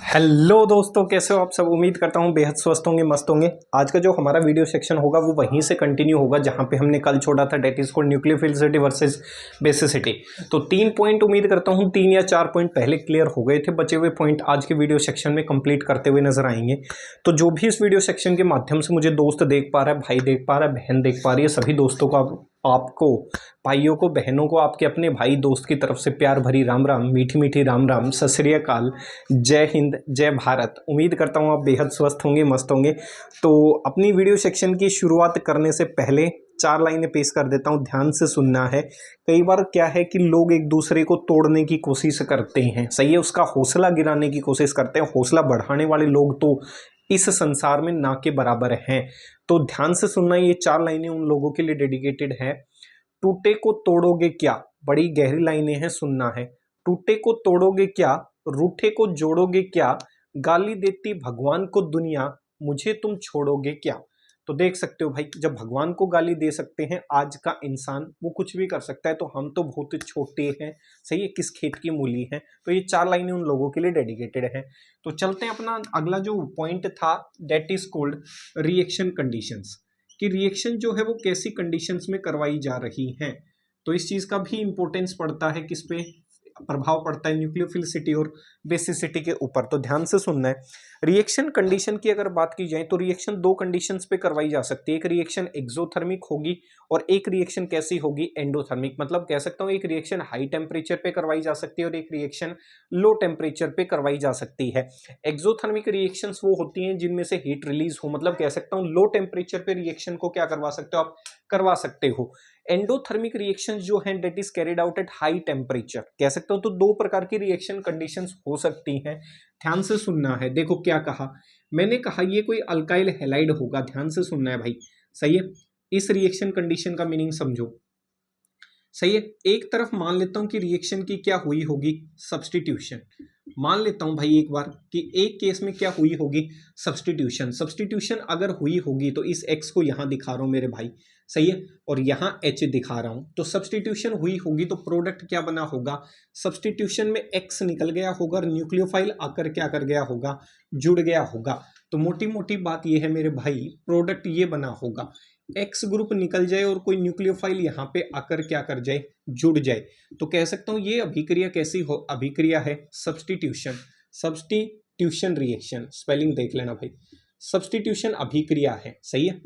Hello दोस्तों, कैसे हो आप सब। उम्मीद करता हूँ बेहद स्वस्थ होंगे, मस्त होंगे। आज का जो हमारा वीडियो सेक्शन होगा वो वहीं से कंटिन्यू होगा जहाँ पे हमने कल छोड़ा था, that is called nucleophilicity versus basicity. तो 3 पॉइंट उम्मीद करता हूँ 3 या 4 पॉइंट पहले क्लियर हो गए थे। बचे हुए पॉइंट आज के वीडियो सेक्शन में कंप्लीट करते हुए नजर आएंगे। तो जो भी इस वीडियो सेक्शन के माध्यम से मुझे दोस्त देख पा रहा है, भाई देख पा रहा है, बहन देख पा रही है, सभी दोस्तों को आपको भाइयों को, बहनों को, आपके अपने भाई दोस्त की तरफ से प्यार भरी राम राम, मीठी मीठी राम राम, सत श्री अकाल, जय हिंद, जय भारत। उम्मीद करता हूँ आप बेहद स्वस्थ होंगे, मस्त होंगे। तो अपनी वीडियो सेक्शन की शुरुआत करने से पहले 4 लाइनें पेश कर देता हूँ, ध्यान से सुनना है। कई बार क्या है कि लोग एक दूसरे को तोड़ने की कोशिश करते हैं, सही है, उसका हौसला गिराने की कोशिश करते हैं। हौसला बढ़ाने वाले लोग तो इस संसार में ना के बराबर हैं। तो ध्यान से सुनना, ये 4 लाइनें उन लोगों के लिए डेडिकेटेड है। टूटे को तोड़ोगे क्या, बड़ी गहरी लाइनें हैं, सुनना है। टूटे को तोड़ोगे क्या, रूठे को जोड़ोगे क्या, गाली देती भगवान को दुनिया, मुझे तुम छोड़ोगे क्या। तो देख सकते हो भाई, जब भगवान को गाली दे सकते हैं आज का इंसान, वो कुछ भी कर सकता है, तो हम तो बहुत छोटे हैं, सही है, किस खेत की मूली है। तो ये 4 लाइनें उन लोगों के लिए डेडिकेटेड है। तो चलते हैं अपना अगला जो पॉइंट था, that is called reaction conditions, कि रिएक्शन जो है वो कैसी कंडीशंस में करवाई जा रही हैं। तो इस चीज का भी इंपॉर्टेंस पड़ता है, किस पे प्रभाव पड़ता है, न्यूक्लियोफिलिसिटी और बेसिसिटी के ऊपर। तो ध्यान से सुनना है। रिएक्शन कंडीशन की अगर बात की जाए तो रिएक्शन 2 कंडीशंस पे करवाई जा सकती है। एक रिएक्शन एक्सोथर्मिक होगी और एक रिएक्शन कैसी होगी, एंडोथर्मिक। मतलब कह सकता हूं एक रिएक्शन हाई टेम्परेचर पे करवाई जा सकती है और एक रिएक्शन लो टेम्परेचर पे करवाई जा सकती है। एक्सोथर्मिक रिएक्शंस वो होती हैं जिनमें से हीट रिलीज हो, मतलब कह सकता हूं लो टेम्परेचर पे रिएक्शन को क्या करवा सकते हो आप, करवा सकते हो। एंडोथर्मिक रिएक्शंस जो हैं that is carried out at high temperature, कह सकते हो। तो 2 प्रकार की रिएक्शन कंडीशंस हो सकती हैं। ध्यान से सुनना है। देखो क्या कहा मैंने, कहा ये कोई अल्काइल हैलाइड होगा। ध्यान से सुनना है भाई, सही है। इस रिएक्शन कंडीशन का मीनिंग समझो, सही है। एक तरफ मान लेता हूं कि रिएक्शन की क्या हुई होगी, सब्स्टिट्यूशन। मान लेता हूं भाई एक बार कि एक केस में क्या हुई होगी, सब्स्टिट्यूशन। सब्स्टिट्यूशन अगर हुई होगी तो इस x को यहां दिखा रहा हूं मेरे भाई, सही है, और यहां h दिखा रहा हूं। तो सब्स्टिट्यूशन हुई होगी तो प्रोडक्ट क्या बना होगा, सब्स्टिट्यूशन में x निकल गया होगा और न्यूक्लियोफाइल आकर क्या कर गया होगा, जुड़ गया होगा। तो मोटी मोटी बात यह है मेरे भाई, प्रोडक्ट ये बना होगा, एक्स ग्रुप निकल जाए और कोई न्यूक्लियोफाइल यहां पे आकर क्या कर जाए, जुड़ जाए। तो कह सकता हूं ये अभिक्रिया कैसी हो, अभिक्रिया है सब्स्टिट्यूशन। सब्स्टिट्यूशन रिएक्शन, स्पेलिंग देख लेना भाई, सब्स्टिट्यूशन अभिक्रिया है, सही है।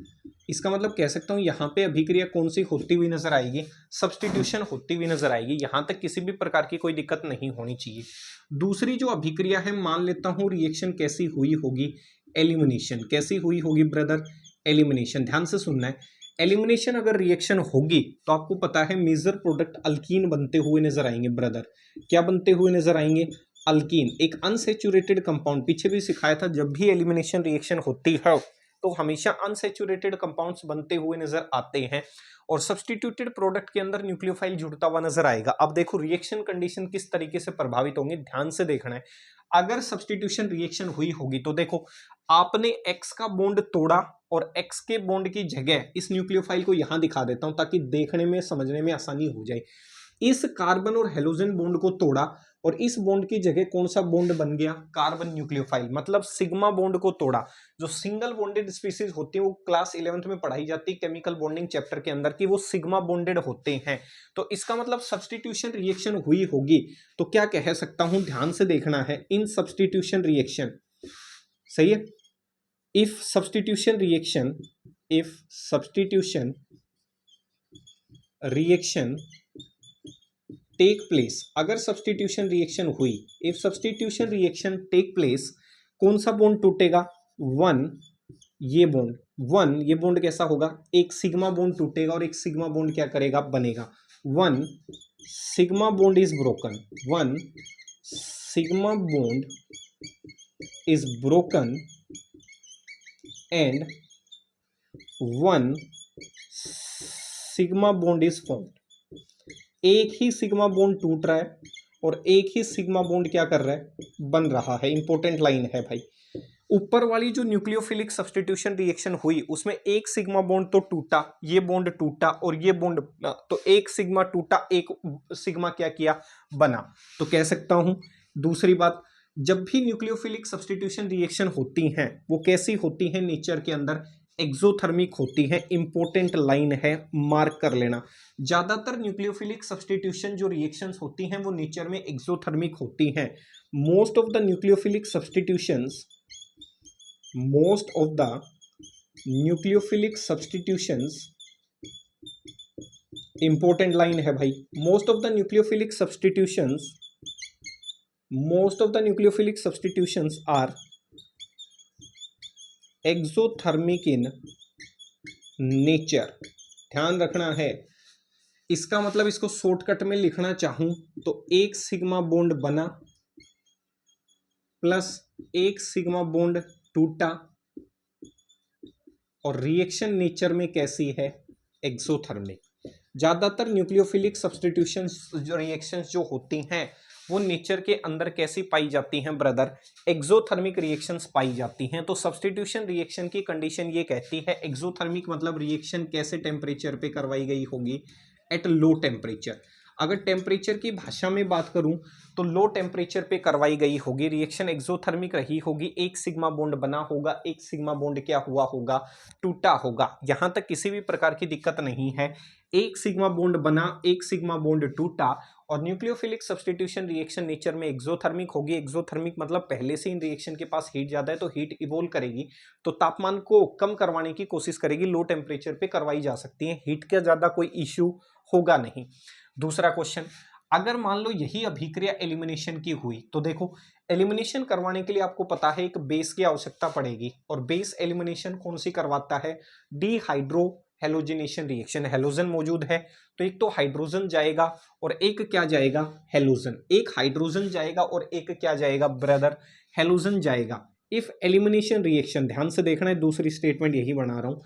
इसका मतलब कह सकता हूं यहां पे अभिक्रिया कौन सी होती हुई नजर आएगी, सब्स्टिट्यूशन होती हुई नजर आएगी। यहां तक किसी भी प्रकार की कोई दिक्कत नहीं होनी चाहिए। दूसरी जो अभिक्रिया है, मान लेता हूं रिएक्शन कैसी हुई होगी, एलिमिनेशन। कैसी हुई होगी ब्रदर, एलिमिनेशन। ध्यान से सुनना है। एलिमिनेशन अगर रिएक्शन होगी तो आपको पता है मेजर प्रोडक्ट अल्कीन बनते हुए नजर आएंगे ब्रदर। क्या बनते हुए नजर आएंगे, अल्कीन, एक अनसेचुरेटेड कंपाउंड। पीछे भी सिखाया था, जब भी एलिमिनेशन रिएक्शन होती है तो हमेशा अनसेचुरेटेड कंपाउंड्स बनते हुए नजर आते हैं और सब्स्टिट्यूटेड प्रोडक्ट के अंदर न्यूक्लियोफाइल जुड़ता हुआ नजर आएगा। अब देखो रिएक्शन कंडीशन किस तरीके से प्रभावित होंगे, ध्यान से देखना है। अगर सब्स्टिट्यूशन रिएक्शन हुई होगी तो देखो, आपने एक्स का बॉन्ड तोड़ा और एक्स के बॉन्ड की जगह इस न्यूक्लियोफाइल को यहां दिखा देता हूं ताकि देखने में समझने में आसानी हो जाए। इस कार्बन और हेलोजन बॉन्ड को तोड़ा और इस बॉन्ड की जगह कौन सा बॉन्ड बन गया, कार्बन न्यूक्लियोफाइल, मतलब सिग्मा बॉन्ड को तोड़ा। जो सिंगल बॉन्डेड स्पीसीज होती है वो क्लास 11th में पढ़ाई जाती है केमिकल बॉन्डिंग चैप्टर के अंदर, कि वो सिग्मा बॉन्डेड होते हैं। तो इसका मतलब सब्स्टिट्यूशन रिएक्शन हुई होगी तो क्या कह सकता हूं, ध्यान से देखना है। इन सब्स्टिट्यूशन रिएक्शन, सही है, if substitution reaction, if substitution reaction take place, अगर सब्स्टिट्यूशन रिएक्शन हुई, if substitution reaction take place, कौन सा बॉन्ड टूटेगा, वन, ये बॉन्ड, वन, ये बॉन्ड कैसा होगा, एक सिग्मा बॉन्ड टूटेगा और एक सिग्मा बॉन्ड क्या करेगा, बनेगा। One sigma bond is broken, one sigma bond is broken and one sigma bond is formed. एक ही सिग्मा बॉन्ड टूट रहा है और एक ही सिग्मा बॉन्ड क्या कर रहा है, बन रहा है। इंपॉर्टेंट लाइन है भाई। ऊपर वाली जो न्यूक्लियोफिलिक सब्स्टिट्यूशन रिएक्शन हुई उसमें एक सिग्मा बॉन्ड तो टूटा, ये बॉन्ड टूटा और ये बॉन्ड, तो एक सिग्मा टूटा, एक सिग्मा क्या किया, बना। तो कह सकता हूं दूसरी बात, जब भी न्यूक्लियोफिलिक सब्स्टिट्यूशन रिएक्शन होती हैं वो कैसी होती हैं नेचर के अंदर, एक्सोथर्मिक होती है। इंपॉर्टेंट लाइन है, मार्क कर लेना। ज्यादातर न्यूक्लियोफिलिक सब्स्टिट्यूशन जो रिएक्शंस होती हैं वो नेचर में एक्सोथर्मिक होती हैं। Most of the nucleophilic substitutions, most of the nucleophilic substitutions, important line है भाई, most of the nucleophilic substitutions, most of the nucleophilic substitutions are exothermic in nature. ध्यान रखना है, इसका मतलब इसको शॉर्टकट में लिखना चाहूं तो एक सिग्मा बॉन्ड बना प्लस एक सिग्मा बॉन्ड टूटा, और रिएक्शन नेचर में कैसी है, एक्सोथर्मिक। ज्यादातर न्यूक्लियोफिलिक सब्स्टिट्यूशंस जो रिएक्शंस जो होती हैं वो नेचर के अंदर कैसी पाई जाती हैं ब्रदर, एक्सोथर्मिक रिएक्शंस पाई जाती हैं। तो सब्स्टिट्यूशन रिएक्शन की कंडीशन ये कहती है, एक्सोथर्मिक मतलब रिएक्शन कैसे टेम्परेचर पे करवाई गई होगी, एट लो टेम्परेचर। अगर टेम्परेचर की भाषा में बात करूं तो लो टेम्परेचर पे करवाई गई होगी, रिएक्शन एक्सोथर्मिक रही होगी, एक सिग्मा बॉन्ड बना होगा, एक सिग्मा बॉन्ड क्या हुआ होगा, टूटा होगा। यहां तक किसी भी प्रकार की दिक्कत नहीं है, एक सिग्मा बॉन्ड बना, एक सिग्मा बॉन्ड टूटा, और न्यूक्लियोफिलिक सब्स्टिट्यूशन रिएक्शन नेचर में एक्सोथर्मिक होगी। एक्सोथर्मिक मतलब पहले से इन रिएक्शन के पास हीट ज्यादा है तो हीट इवोल्व करेगी, तो तापमान को कम करवाने की कोशिश करेगी, लो टेम्परेचर पे करवाई जा सकती है, हीट का ज्यादा कोई इश्यू होगा नहीं। दूसरा क्वेश्चन, अगर मान लो यही अभिक्रिया एलिमिनेशन की हुई तो देखो, एलिमिनेशन करवाने के लिए आपको पता है एक बेस की आवश्यकता पड़ेगी, और बेस एलिमिनेशन कौन सी करवाता है, डीहाइड्रो हेलोजिनेशन रिएक्शन। हेलोजन मौजूद है तो एक तो हाइड्रोजन जाएगा और एक क्या जाएगा, हेलोजन। एक हाइड्रोजन जाएगा और एक क्या जाएगा ब्रदर, हेलोजन जाएगा। इफ एलिमिनेशन रिएक्शन, ध्यान से देखना है, दूसरी स्टेटमेंट यही बना रहा हूं,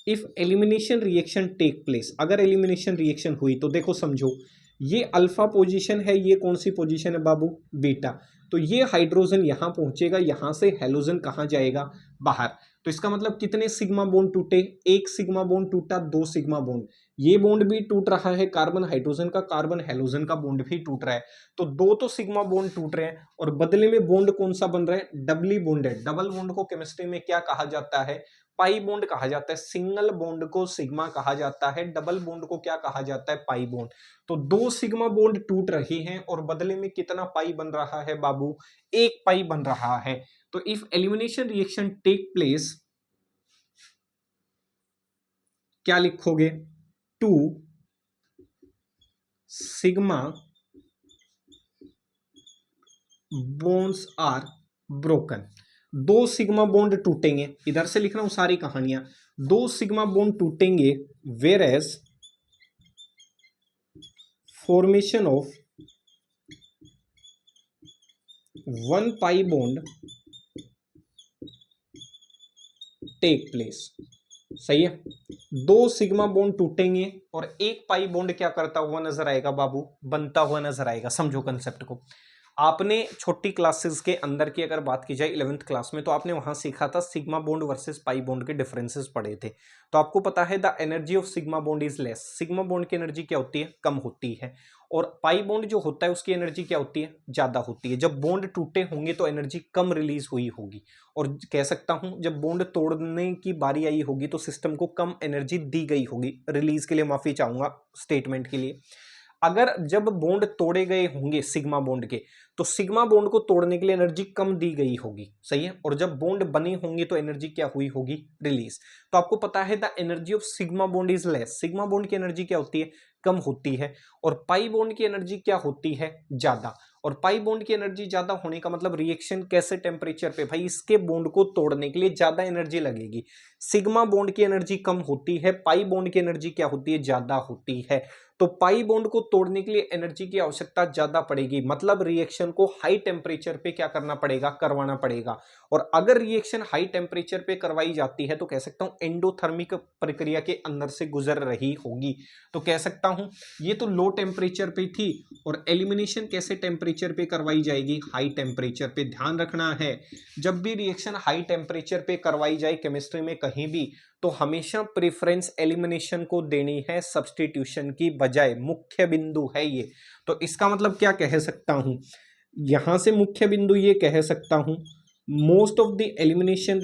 if elimination reaction take place, अगर एलिमिनेशन रिएक्शन हुई तो देखो समझो, ये अल्फा पोजीशन है, ये कौन सी पोजीशन है बाबू, बीटा। तो ये हाइड्रोजन यहां पहुंचेगा, यहां से हेलोजन कहां जाएगा, बाहर। तो इसका मतलब कितने सिग्मा बॉन्ड टूटे, एक सिग्मा बॉन्ड टूटा, दो सिग्मा बॉन्ड, ये बॉन्ड भी टूट रहा है कार्बन हाइड्रोजन का, कार्बन हेलोजन का बॉन्ड भी टूट रहा है, तो दो तो सिग्मा बॉन्ड टूट रहे हैं, और बदले में बॉन्ड कौन सा बन रहा है, डबली बॉन्ड है। डबल बॉन्ड को केमिस्ट्री में क्या कहा जाता है, पाई बॉन्ड कहा जाता है। सिंगल बॉन्ड को सिग्मा कहा जाता है, डबल बॉन्ड को क्या कहा जाता है, पाई बॉन्ड। तो दो सिग्मा बॉन्ड टूट रही हैं और बदले में कितना पाई बन रहा है बाबू, एक पाई बन रहा है। तो if elimination reaction take place, क्या लिखोगे, two sigma bonds are broken. दो सिग्मा बॉन्ड टूटेंगे, इधर से लिख रहा हूं सारी कहानियां, दो सिग्मा बॉन्ड टूटेंगे, whereas formation of one pi bond take place. सही है, दो सिग्मा बॉन्ड टूटेंगे और एक पाई बॉन्ड क्या करता हुआ नजर आएगा बाबू, बनता हुआ नजर आएगा। समझो कंसेप्ट को, आपने छोटी क्लासेस के अंदर की अगर बात की जाए 11th क्लास में, तो आपने वहां सीखा था sigma bond versus pi bond के डिफरेंसेस पढ़े थे। तो आपको पता है the energy of sigma bond is less, sigma bond की एनर्जी क्या होती है, कम होती है, और पाई बॉन्ड जो होता है उसकी एनर्जी क्या होती है, ज्यादा होती है। जब बॉन्ड टूटे होंगे तो एनर्जी कम रिलीज हुई होगी, और कह सकता हूं जब बॉन्ड तोड़ने की बारी आई होगी तो सिस्टम को कम एनर्जी दी गई होगी। रिलीज के लिए माफी चाहूंगा स्टेटमेंट के लिए। अगर जब बॉन्ड तोड़े गए होंगे सिग्मा बॉन्ड के, तो सिग्मा बॉन्ड को तोड़ने के लिए एनर्जी कम दी गई होगी, सही है, और जब बॉन्ड बने होंगे तो एनर्जी क्या हुई होगी, रिलीज। तो आपको पता है the energy of sigma bond is less, sigma bond की एनर्जी क्या होती है, कम होती है, और पाई बॉन्ड की एनर्जी क्या होती है, ज्यादा। और पाई बॉन्ड की एनर्जी ज्यादा होने का मतलब रिएक्शन कैसे टेम्परेचर पे, भाई इसके बॉन्ड को तोड़ने के लिए ज्यादा एनर्जी लगेगी। सिग्मा बॉन्ड की एनर्जी कम होती है, पाई बॉन्ड की एनर्जी क्या होती है, ज्यादा होती है। तो पाई बॉन्ड को तोड़ने के लिए एनर्जी की आवश्यकता ज्यादा पड़ेगी, मतलब रिएक्शन को हाई टेम्परेचर पे क्या करना पड़ेगा, करवाना पड़ेगा। और अगर रिएक्शन हाई टेम्परेचर पे करवाई जाती है तो कह सकता हूं एंडोथर्मिक प्रक्रिया के अंदर से गुजर रही होगी। तो कह सकता हूं ये तो लो टेम्परेचर पे थी, और एलिमिनेशन कैसे टेम्परेचर पे करवाई जाएगी, हाई टेम्परेचर पे। ध्यान रखना है, जब भी रिएक्शन हाई टेम्परेचर पे करवाई जाए केमिस्ट्री में कहीं भी, तो हमेशा प्रेफरेंस एलिमिनेशन को देनी है सब्स्टिट्यूशन की बजाय, मुख्य बिंदु है ये। तो इसका मतलब क्या कह सकता हूं, यहां से मुख्य बिंदु ये कह सकता हूं, most of the elimination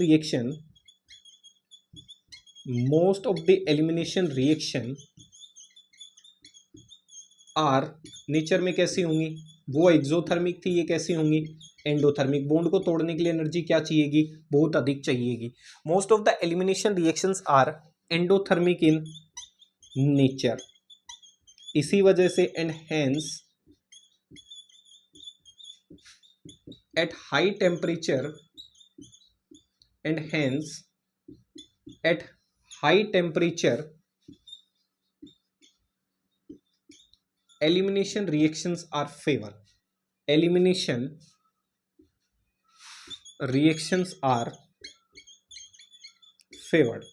reaction are nature में कैसी होंगी, वो एक्सोथर्मिक थी, ये कैसी होंगी एंडोथर्मिक। बॉन्ड को तोड़ने के लिए एनर्जी क्या चाहिएगी, बहुत अधिक चाहिएगी। Most of the elimination reactions are endothermic in nature, इसी वजह से and hence at high temperature elimination reactions are favored. Elimination reactions are favored.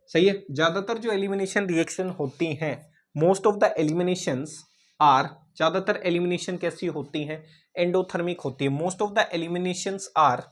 सही है। ज्यादातर जो एलिमिनेशन रिएक्शन होती हैं, most of the eliminations are, ज्यादातर एलिमिनेशन कैसी होती हैं, एंडोथर्मिक होती है। Most of the eliminations are,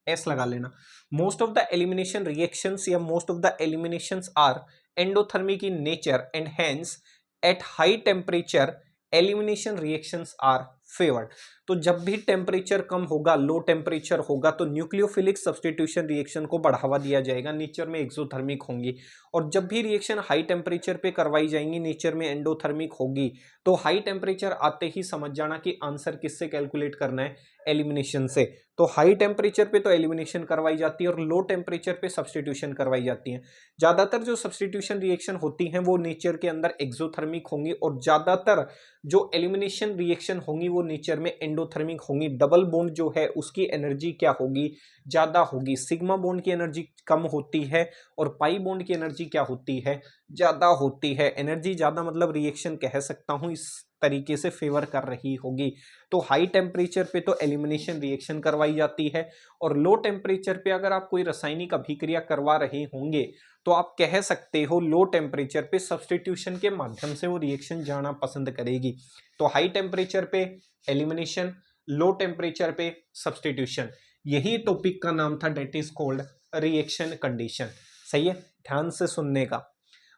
S लगा लेना, most of the elimination reactions या most of the eliminations are endothermic in nature and hence at high temperature elimination reactions are favoured. तो जब भी टेम्परेचर कम होगा, लो टेम्परेचर होगा, तो nucleophilic substitution reaction को बढ़ावा दिया जाएगा, नेचर में एक्सोथर्मिक होंगी। और जब भी रिएक्शन हाई टेम्परेचर पे करवाई जाएंगी, नेचर में एंडोथर्मिक होगी। तो हाई टेम्परेचर आते ही समझ जाना कि आंसर किससे कैलकुलेट करना है, एलिमिनेशन से। तो हाई टेम्परेचर पे तो एलिमिनेशन करवाई जाती है और लो टेम्परेचर पे सब्स्टिट्यूशन करवाई जाती है। ज्यादातर जो सब्स्टिट्यूशन रिएक्शन होती हैं वो नेचर के अंदर एक्सोथर्मिक होंगी, और ज्यादातर जो एलिमिनेशन रिएक्शन होंगी वो नेचर में एंडोथर्मिक होंगी। डबल बॉन्ड जो है उसकी एनर्जी क्या होगी, ज्यादा होगी। सिग्मा बॉन्ड की एनर्जी कम होती है और पाई बॉन्ड की एनर्जी क्या होती है, ज्यादा होती है। एनर्जी ज्यादा मतलब रिएक्शन कह सकता हूं इस तरीके से फेवर कर रही होगी। तो हाई टेम्परेचर पे तो एलिमिनेशन रिएक्शन करवाई जाती है, और लो टेम्परेचर पे अगर आप कोई रासायनिक अभिक्रिया करवा रहे होंगे तो आप कह सकते हो लो टेम्परेचर पे सब्स्टिट्यूशन के माध्यम से वो रिएक्शन जाना पसंद करेगी। तो हाई टेम्परेचर पे एलिमिनेशन, लो टेम्परेचर पे सब्स्टिट्यूशन, यही टॉपिक का नाम था, that is called reaction condition. सही है, ध्यान से सुनने का।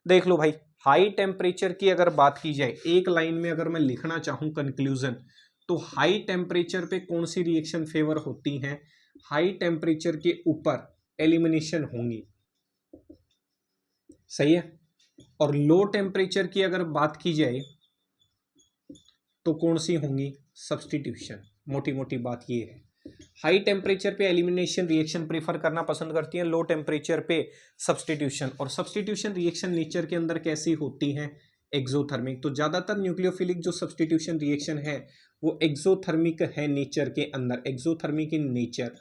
देख लो भाई, हाई टेम्परेचर की अगर बात की जाए, एक लाइन में अगर मैं लिखना चाहूं कंक्लूजन, तो हाई टेम्परेचर पे कौन सी रिएक्शन फेवर होती हैं, हाई टेम्परेचर के ऊपर एलिमिनेशन होंगी। सही है। और लो टेम्परेचर की अगर बात की जाए तो कौन सी होंगी, सब्स्टिट्यूशन। मोटी मोटी बात ये है, हाई टेम्परेचर पे एलिमिनेशन रिएक्शन प्रेफर करना पसंद करती हैं, लो टेम्परेचर पे सब्स्टिट्यूशन। और सब्स्टिट्यूशन रिएक्शन नेचर के अंदर कैसी होती हैं, एक्सोथर्मिक। तो ज्यादातर न्यूक्लियोफिलिक जो सब्स्टिट्यूशन रिएक्शन है वो एक्सोथर्मिक है नेचर के अंदर, एक्सोथर्मिक इन नेचर।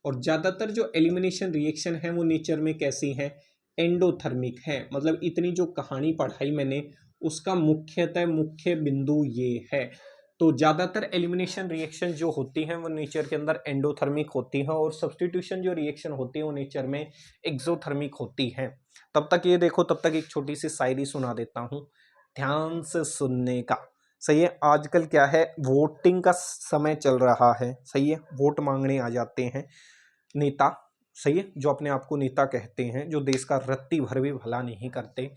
और ज्यादातर जो एलिमिनेशन रिएक्शन है वो नेचर में कैसी है, एंडोथर्मिक है। मतलब इतनी जो कहानी पढ़ाई मैंने उसका मुख्य बिंदु ये है। तो ज्यादातर एलिमिनेशन रिएक्शन जो होती हैं वो नेचर के अंदर एंडोथर्मिक होती हैं, और सब्स्टिट्यूशन जो रिएक्शन होती है वो नेचर में एक्सोथर्मिक होती हैं। तब तक ये देखो, तब तक एक छोटी सी शायरी सुना देता हूं, ध्यान से सुनने का। सही है। आजकल क्या है, वोटिंग का समय चल रहा है। सही है, वोट मांगने आ जाते हैं नेता। सही है, जो अपने आप को नेता कहते हैं, जो देश का रत्ती भर भी भला नहीं करते।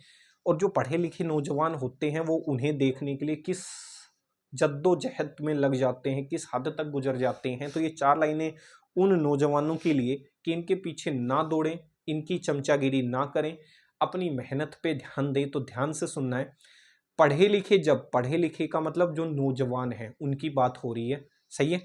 और जो पढ़े लिखे नौजवान होते हैं वो उन्हें देखने के लिए किस जद्दोजहद में लग जाते हैं, किस हद तक गुजर जाते हैं। तो ये 4 लाइनें उन नौजवानों के लिए कि इनके पीछे ना दौड़ें, इनकी चमचागिरी ना करें, अपनी मेहनत पे ध्यान दें। तो ध्यान से सुनना है। पढ़े लिखे, जब पढ़े लिखे का मतलब जो नौजवान हैं उनकी बात हो रही है। सही है,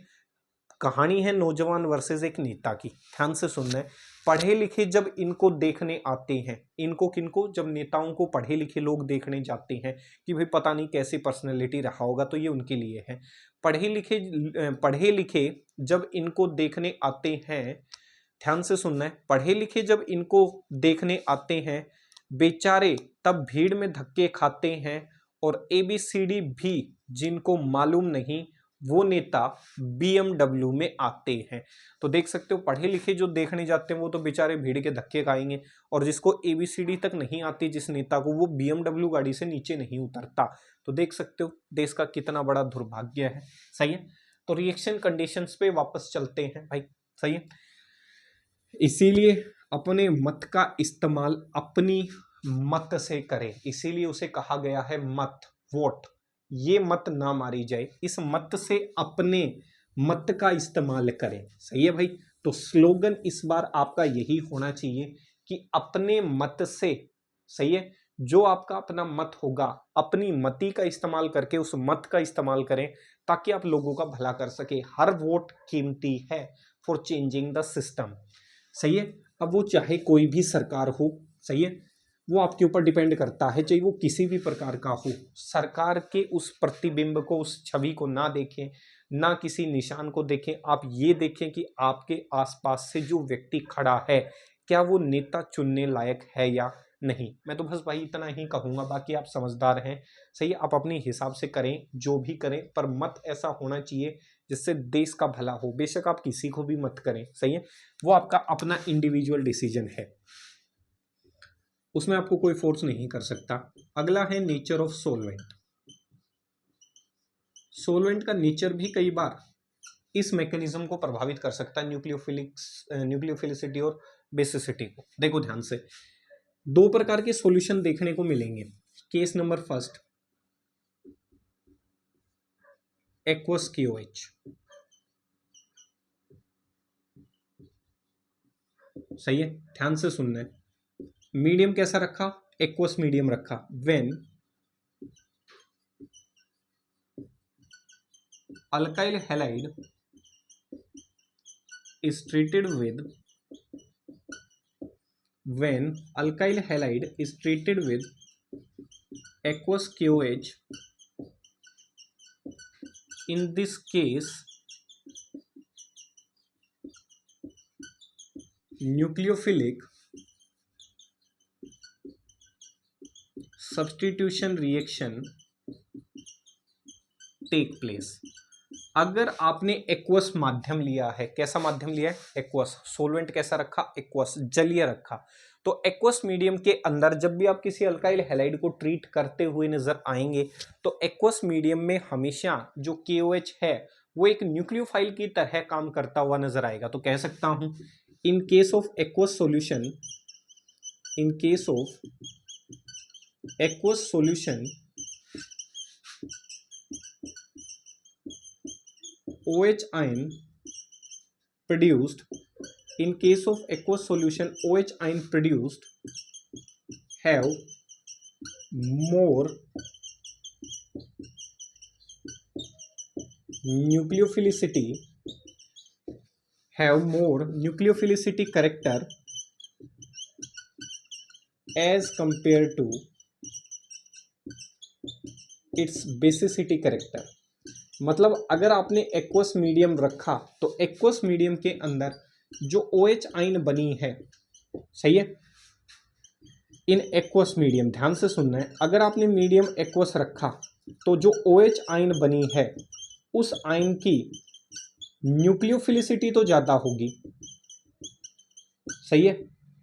कहानी है नौजवान वर्सेस एक नेता की। ध्यान से सुनना है। पढ़े लिखे जब इनको देखने आते हैं, इनको किनको, जब नेताओं को पढ़े लिखे लोग देखने जाते हैं कि भाई पता नहीं कैसी पर्सनैलिटी रहा होगा, तो ये उनके लिए है। पढ़े लिखे जब इनको देखने आते हैं, ध्यान से सुनना है, पढ़े लिखे जब इनको देखने आते हैं, बेचारे तब भीड़ में धक्के खाते हैं। और ABCD भी जिनको मालूम नहीं, वो नेता BMW में आते हैं। तो देख सकते हो, पढ़े लिखे जो देखने जाते हैं वो तो बेचारे भीड़ के धक्के खाएंगे, और जिसको ABCD तक नहीं आती, जिस नेता को, वो BMW गाड़ी से नीचे नहीं उतरता। तो देख सकते हो देश का कितना बड़ा दुर्भाग्य है। सही है। तो रिएक्शन कंडीशंस पे वापस चलते हैं भाई। सही है, इसीलिए अपने मत का इस्तेमाल अपनी मत से करें, इसीलिए उसे कहा गया है मत, वोट। ये मत ना मारी जाए, इस मत से अपने मत का इस्तेमाल करें। सही है भाई। तो स्लोगन इस बार आपका यही होना चाहिए कि अपने मत से, सही है, जो आपका अपना मत होगा अपनी मति का इस्तेमाल करके उस मत का इस्तेमाल करें ताकि आप लोगों का भला कर सके। हर वोट कीमती है फॉर चेंजिंग द सिस्टम। सही है। अब वो चाहे कोई भी सरकार हो, सही है, वो आपके ऊपर डिपेंड करता है, चाहे वो किसी भी प्रकार का हो। सरकार के उस प्रतिबिंब को, उस छवि को ना देखें, ना किसी निशान को देखें, आप ये देखें कि आपके आसपास से जो व्यक्ति खड़ा है क्या वो नेता चुनने लायक है या नहीं। मैं तो बस भाई इतना ही कहूंगा, बाकी आप समझदार हैं, सही है, आप अपने हिसाब से करें जो भी करें, पर मत ऐसा होना चाहिए जिससे देश का भला हो। बेशक आप किसी को भी मत करें, सही है, वो आपका अपना इंडिविजुअल डिसीजन है, उसमें आपको कोई फोर्स नहीं कर सकता। अगला है नेचर ऑफ सोलवेंट। सोलवेंट का नेचर भी कई बार इस मैकेनिज्म को प्रभावित कर सकता है, न्यूक्लियोफिलिसिटी और बेसिसिटी को। देखो ध्यान से, दो प्रकार के सॉल्यूशन देखने को मिलेंगे। Case number first, aqueous KOH। सही है, ध्यान से सुनना है। मीडियम कैसा रखा, एक्वस मीडियम रखा। When alkyl halide is treated with when alkyl halide is treated with aqueous KOH, in this case nucleophilic substitution reaction take place। अगर आपने एक्वस माध्यम लिया है, कैसा माध्यम लिया है, एक्वस, सोलवेंट कैसा रखा, एक्वस, जलीय रखा, तो एक्वस मीडियम के अंदर जब भी आप किसी अल्काइल हैलाइड को ट्रीट करते हुए नजर आएंगे तो एक्वस मीडियम में हमेशा जो KOH है वो एक न्यूक्लियोफाइल की तरह काम करता हुआ नजर आएगा। तो कह सकता हूं इन case of aqueous solution, in case of aqueous solution OH ion produced, in case of aqueous solution OH ion produced have more nucleophilicity, character as compared to its basicity character। मतलब अगर आपने एक्वस मीडियम रखा तो aqueous medium के अंदर जो OH आइन बनी है, सही है, इन एक्वस मीडियम, ध्यान से सुनना है, अगर आपने मीडियम एक्वस रखा तो जो OH आइन बनी है उस आइन की न्यूक्लियोफिलिसिटी तो ज्यादा होगी, सही है,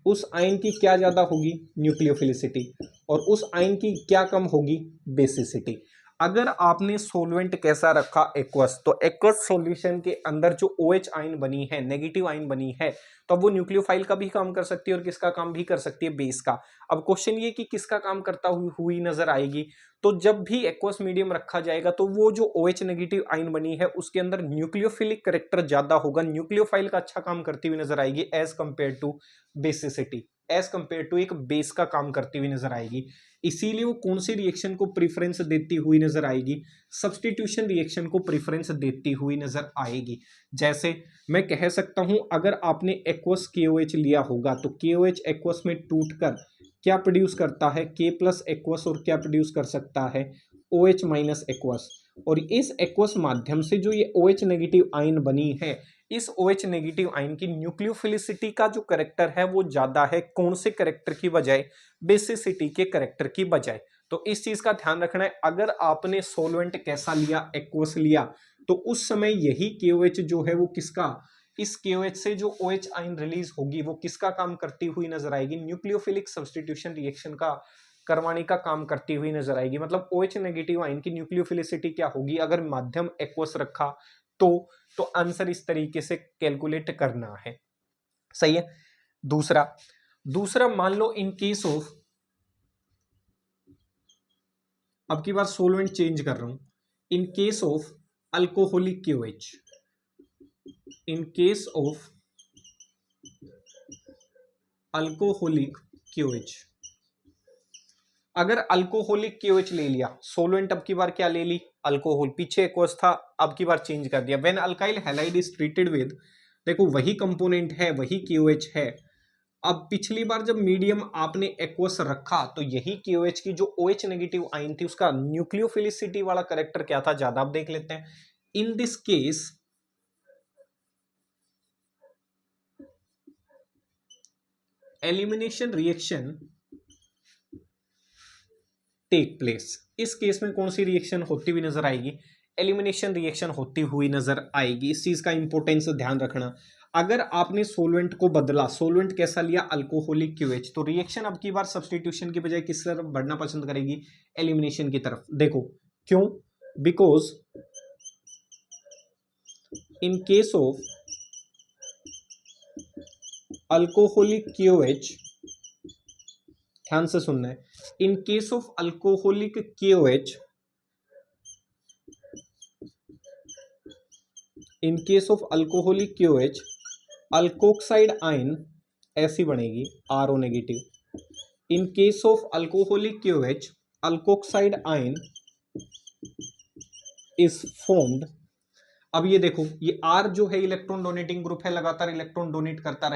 उस आइन की क्या ज्यादा होगी, न्यूक्लियोफिलिसिटी, और उस आइन की क्या कम होगी, बेसिसिटी। अगर आपने सोलवेंट कैसा रखा, एक्वस, तो एक्वस सॉल्यूशन के अंदर जो OH आइन बनी है, नेगेटिव आइन बनी है, तो अब वो न्यूक्लियोफाइल का भी काम कर सकती है और किसका काम भी कर सकती है, बेस का। अब क्वेश्चन ये कि किसका काम करता हुई नजर आएगी, तो जब भी एक्वस मीडियम रखा जाएगा तो वो जो OH नेगेटिव आइन बनी है उसके अंदर न्यूक्लियोफिलिक कैरेक्टर ज्यादा होगा, न्यूक्लियोफाइल का अच्छा काम करती हुई नजर आएगी as compare to basicity, as compare to एक बेस का काम करती हुई नजर आएगी। इसीलिए वो कौन से रिएक्शन को प्रेफरेंस देती हुई नजर आएगी, सब्स्टिट्यूशन रिएक्शन को प्रेफरेंस देती हुई नजर आएगी। जैसे मैं कह सकता हूं अगर आपने एक्वस KOH लिया होगा तो KOH एक्वस में टूटकर क्या प्रोड्यूस करता है, K प्लस एक्वस, और क्या प्रोड्यूस कर सकता है, OH माइनस एक्वस, और इस एक्वस माध्यम से जो ये OH नेगेटिव आयन बनी है, इस OH नेगेटिव आयन की न्यूक्लियोफिलिसिटी का जो करेक्टर है वो ज्यादा है, कौन से करेक्टर की बजाय, बेसिसिटी के करेक्टर की बजाय। तो इस चीज का ध्यान रखना है। अगर आपने सोलवेंट कैसा लिया, एक्वस लिया, तो उस समय यही KOH जो है वो किसका, इस KOH से जो OH आयन रिलीज होगी वो किसका काम करती हुई नजर आएगी, न्यूक्लियोफिलिक सब्स्टिट्यूशन रिएक्शन का करवाने का काम करती हुई नजर आएगी। मतलब OH नेगेटिव आयन की न्यूक्लियोफिलिसिटी क्या होगी अगर माध्यम एक्वस रखा तो आंसर इस तरीके से कैलकुलेट करना है, सही है। दूसरा मान लो इन केस ऑफ अब की बार सोलवेंट चेंज कर रहा हूं। इन case of alcoholic KOH, in case of alcoholic KOH, अगर अल्कोहलिक KOH ले लिया, सोलवेंट अब की बार क्या ले ली, अल्कोहल, पीछे एक्वस था, अब की बार चेंज कर दिया। When alkyl halide is treated with, देखो वही कंपोनेंट है, वही KOH है। अब पिछली बार जब मीडियम आपने एक्वस रखा तो यही KOH की जो OH नेगेटिव आयन थी उसका न्यूक्लियोफिलिसिटी वाला कैरेक्टर क्या था, ज्यादा। आप देख लेते हैं। In this case elimination reaction take place. इस केस में कौन सी रिएक्शन होती हुई नजर आएगी, एलिमिनेशन रिएक्शन होती हुई नजर आएगी। इस चीज का इंपॉर्टेंस ध्यान रखना। अगर आपने सोलवेंट को बदला, सोलवेंट कैसा लिया, अल्कोहलिक KOH, तो रिएक्शन अब की बार सब्स्टिट्यूशन की बजाय किस तरफ बढ़ना पसंद करेगी, एलिमिनेशन की तरफ। देखो क्यों, because in case of alcoholic KOH, ध्यान से सुनना है, in case of alcoholic KOH, in case of alcoholic KOH, alkoxide ion ऐसी बनेगी, RO negative. In case of alcoholic KOH, alkoxide ion is formed. अब ये देखो, ये R जो है इलेक्ट्रॉन डोनेटिंग ग्रुप है, लगातार इलेक्ट्रॉन डोनेट करता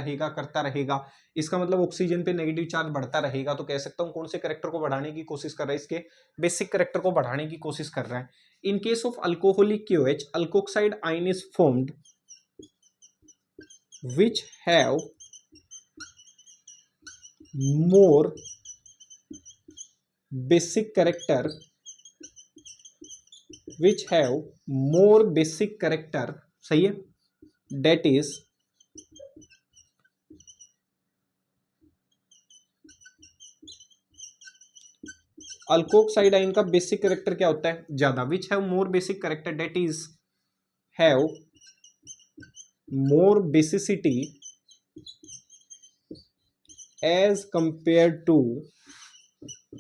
रहेगा। इसका मतलब ऑक्सीजन पे नेगेटिव चार्ज बढ़ता रहेगा। तो कह सकता हूं कौन से कैरेक्टर को बढ़ाने की कोशिश कर रहा है, इसके बेसिक कैरेक्टर को बढ़ाने की कोशिश कर रहा है। In case of alcoholic KOH, alkoxide ion is formed which have more basic character, which have more basic character, सही है, that is अल्कोक्साइड आयन का बेसिक कैरेक्टर क्या होता है, ज्यादा। Which have more basic character, that is have more basicity as compare to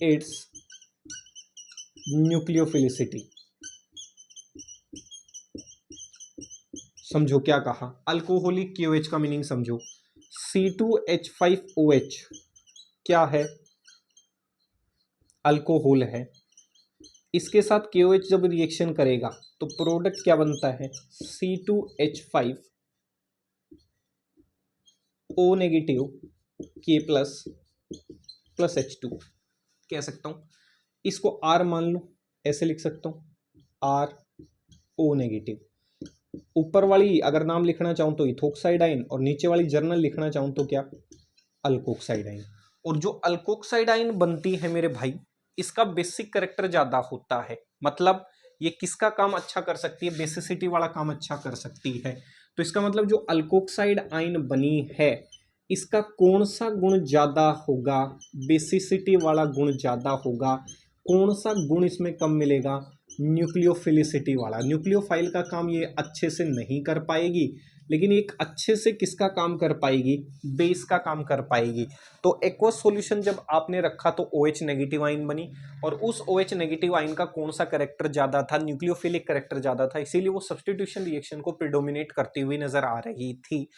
its nucleophilicity. समझो क्या कहा, अल्कोहलिक KOH का मीनिंग समझो। C2H5OH क्या है, अल्कोहल है। इसके साथ KOH जब रिएक्शन करेगा तो प्रोडक्ट क्या बनता है, C2H5O negative K plus H2 कह सकता हूं। इसको R मान लो, ऐसे लिख सकता हूं, RO नेगेटिव। ऊपर वाली अगर नाम लिखना चाहूं तो इथोक्साइड आयन, और नीचे वाली जर्नल लिखना चाहूं तो क्या, अल्कोक्साइड आयन। और जो अल्कोक्साइड आयन बनती है मेरे भाई, इसका बेसिक कैरेक्टर ज्यादा होता है। मतलब ये किसका काम अच्छा कर सकती है, बेसिसिटी वाला काम अच्छा कर सकती है। तो इसका मतलब जो अल्कोक्साइड आयन बनी है, इसका कौन सा गुण ज्यादा होगा, बेसिसिटी वाला गुण ज्यादा होगा। कौन सा गुण इसमें कम मिलेगा, न्यूक्लियोफिलिसिटी वाला। न्यूक्लियोफाइल का काम ये अच्छे से नहीं कर पाएगी, लेकिन एक अच्छे से किसका काम कर पाएगी, बेस का काम कर पाएगी। तो एक्वस सॉल्यूशन जब आपने रखा तो OH नेगेटिव आयन बनी, और उस OH नेगेटिव आयन का कौन सा कैरेक्टर ज्यादा था, न्यूक्लियोफिलिक कैरेक्टर ज्यादा था, इसीलिए वो सब्स्टिट्यूशन रिएक्शन को प्रिडोमिनेट करती हुई नजर आ रही थी।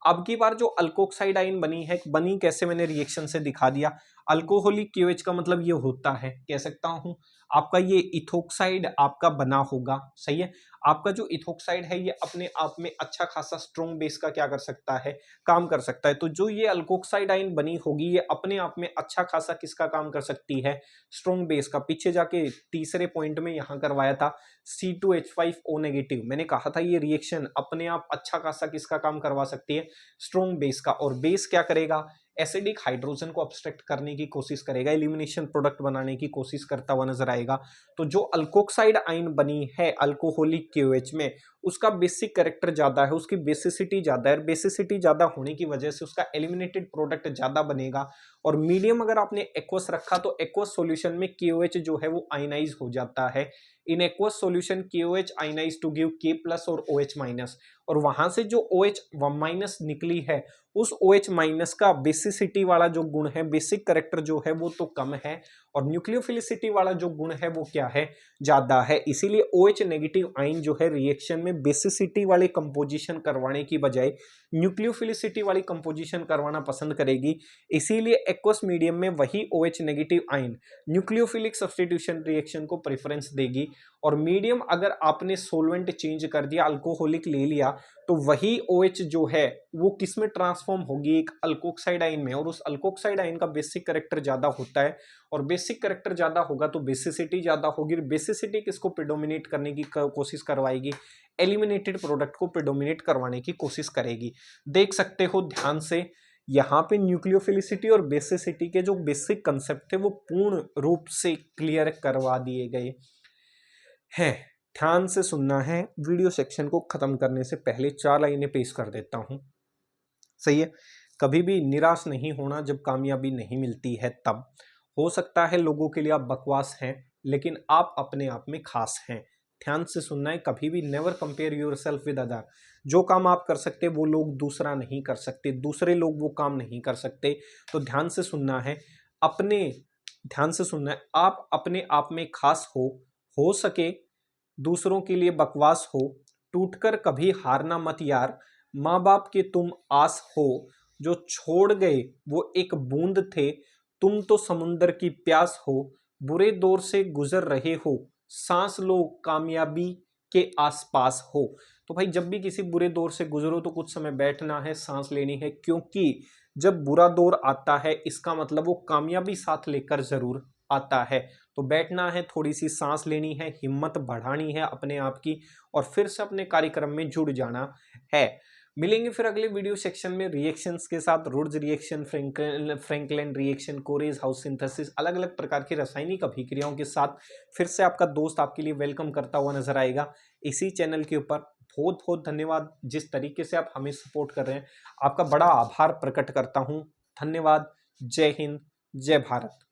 अब की बार जो अल्कोक्साइड आयन बनी है, बनी कैसे, मैंने रिएक्शन से दिखा दिया। अल्कोहलिक KOH का मतलब ये होता है, कह सकता हूं आपका ये इथोक्साइड आपका बना होगा, सही है। आपका जो इथोक्साइड है ये अपने आप में अच्छा खासा स्ट्रॉन्ग बेस का क्या कर सकता है, काम कर सकता है। तो जो ये अल्कोक्साइड आयन बनी होगी, ये अपने आप में अच्छा खासा किसका काम कर सकती है, स्ट्रॉन्ग बेस का। पीछे जाके तीसरे पॉइंट में यहां करवाया था C2H5O नेगेटिव, मैंने कहा था ये रिएक्शन अपने आप अच्छा खासा किसका काम करवा सकती है, स्ट्रॉन्ग बेस का। और बेस क्या करेगा, एसिडिक हाइड्रोजन को अब्स्ट्रैक्ट करने की कोशिश करेगा, एलिमिनेशन प्रोडक्ट बनाने की कोशिश करता हुआ नजर आएगा। तो जो अल्कोक्साइड आयन बनी है अल्कोहलिक KOH में, उसका बेसिक कैरेक्टर ज्यादा है, उसकी बेसिसिटी ज्यादा है। बेसिसिटी ज्यादा होने की वजह से उसका एलिमिनेटेड प्रोडक्ट ज्यादा बनेगा। और मीडियम अगर आपने एक्वस रखा तो एक्वस सॉल्यूशन में KOH जो है वो आयनाइज हो जाता है। In aqueous solution KOH ionize to give K plus और OH माइनस। और वहां से जो OH- निकली है उस OH- का बेसिसिटी वाला जो गुण है, बेसिक कैरेक्टर जो है वो तो कम है, और न्यूक्लियोफिलिसिटी वाला जो गुण है वो क्या है, ज्यादा है। इसीलिए OH नेगेटिव आयन जो है रिएक्शन में बेसिसिटी वाले कंपोजिशन करवाने की बजाय न्यूक्लियोफिलिसिटी वाली कंपोजिशन करवाना पसंद करेगी। इसीलिए एक्वस मीडियम में वही OH negative ion nucleophilic substitution reaction को प्रेफरेंस देगी, और मीडियम अगर आपने सोलवेंट चेंज कर दिया, अल्कोहलिक ले लिया, तो वही OH जो है वो किस में ट्रांसफॉर्म होगी, एक अल्कोक्साइड आयन में, और उस अल्कोक्साइड आयन का बेसिक कैरेक्टर ज्यादा होता है, और बेसिक कैरेक्टर ज्यादा होगा तो बेसिसिटी ज्यादा होगी। बेसिसिटी किसको प्रिडोमिनेट करने की कोशिश करवाएगी, एलिमिनेटेड प्रोडक्ट को प्रिडोमिनेट करवाने की कोशिश करेगी। देख सकते हो ध्यान से, यहाँ पे न्यूक्लियोफिलिसिटी और बेसिसिटी के जो बेसिक कंसेप्ट थे वो पूर्ण रूप से क्लियर करवा दिए गए हैं। ध्यान से सुनना है, वीडियो सेक्शन को खत्म करने से पहले 4 लाइनें पेश कर देता हूं। सही है, कभी भी निराश नहीं होना जब कामयाबी नहीं मिलती है तब। हो सकता है लोगों के लिए आप बकवास हैं, लेकिन आप अपने आप में खास हैं। ध्यान से सुनना है, कभी भी never compare yourself with other. जो काम आप कर सकते वो लोग दूसरा नहीं कर सकते, दूसरे लोग वो काम नहीं कर सकते। तो ध्यान से सुनना है, अपने ध्यान से सुनना है, आप अपने आप में खास हो सके दूसरों के लिए बकवास हो, टूटकर कभी हारना मत यार, माँ बाप के तुम आस हो, जो छोड़ गए वो एक बूंद थे, तुम तो समुंदर की प्यास हो, बुरे दौर से गुजर रहे हो, सांस लो कामयाबी के आसपास हो। तो भाई जब भी किसी बुरे दौर से गुजरो तो कुछ समय बैठना है, सांस लेनी है, क्योंकि जब बुरा दौर आता है इसका मतलब वो कामयाबी साथ लेकर जरूर आता है। तो बैठना है, थोड़ी सी सांस लेनी है, हिम्मत बढ़ानी है अपने आप की, और फिर से अपने कार्यक्रम में जुड़ जाना है। मिलेंगे फिर अगले वीडियो सेक्शन में रिएक्शंस के साथ, Wurtz reaction, Franklin reaction, Corey House synthesis, अलग अलग प्रकार की रासायनिक अभिक्रियाओं के साथ फिर से आपका दोस्त आपके लिए वेलकम करता हुआ नजर आएगा इसी चैनल के ऊपर। बहुत बहुत धन्यवाद, जिस तरीके से आप हमें सपोर्ट कर रहे हैं आपका बड़ा आभार प्रकट करता हूं। धन्यवाद। जय हिंद, जय भारत।